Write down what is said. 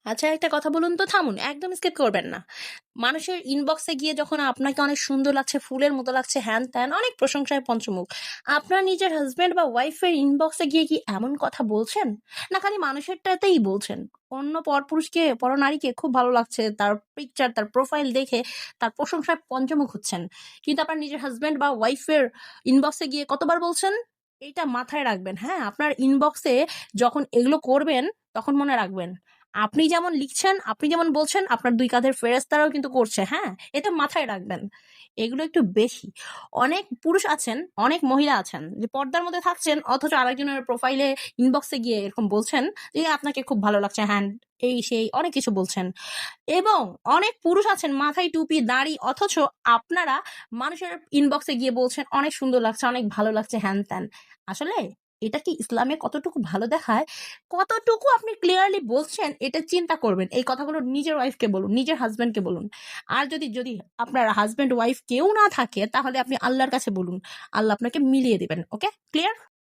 আচ্ছা, একটা কথা বলুন তো, থামুন, একদম স্কিপ করবেন না। মানুষের ইনবক্সে গিয়ে যখন আপনাকে অনেক সুন্দর লাগছে, ফুলের মতো লাগছে, হ্যান ত্যান অনেক প্রশংসায় পঞ্চমুখ, আপনার নিজের হাজবেন্ড বা ওয়াইফের ইনবক্সে গিয়ে কি এমন কথা বলছেন? না খালি মানুষেরটাতেই বলছেন? অন্য পরপুরুষকে, পরনারীকে খুব ভালো লাগছে, তার পিকচার, তার প্রোফাইল দেখে তার প্রশংসায় পঞ্চমুখ হচ্ছেন, কিন্তু আপনার নিজের হাজবেন্ড বা ওয়াইফের ইনবক্সে গিয়ে কতবার বলছেন? এইটা মাথায় রাখবেন। হ্যাঁ, আপনার ইনবক্সে যখন এগুলো করবেন তখন মনে রাখবেন, আপনি যেমন লিখছেন, আপনি যেমন বলছেন, আপনার দুই কাঁধের ফেরেশতারাও কিন্তু করছে। হ্যাঁ, এটা মাথায় রাখবেন। এগুলো একটু বেশি। অনেক পুরুষ আছেন, অনেক মহিলা আছেন যে পর্দার মধ্যে থাকছেন, অথচ আরেকজনের প্রোফাইলে, ইনবক্সে গিয়ে এরকম বলছেন যে আপনাকে খুব ভালো লাগছে, হ্যাঁ, এই সেই অনেক কিছু বলছেন। এবং অনেক পুরুষ আছেন মাথায় টুপি, দাড়ি, অথচ আপনারা মানুষের ইনবক্সে গিয়ে বলছেন অনেক সুন্দর লাগছে, অনেক ভালো লাগছে, হ্যান ত্যান। আসলে এটা কি ইসলামে কতটুকু ভালো দেখায়, কতটুকু আপনি ক্লিয়ারলি বলছেন, এটা চিন্তা করবেন। এই কথাগুলো নিজের ওয়াইফকে বলুন, নিজের হাজবেন্ডকে বলুন। আর যদি যদি আপনার হাজবেন্ড ওয়াইফ কেউ না থাকে, তাহলে আপনি আল্লাহর কাছে বলুন, আল্লাহ আপনাকে মিলিয়ে দিবেন। ওকে, ক্লিয়ার?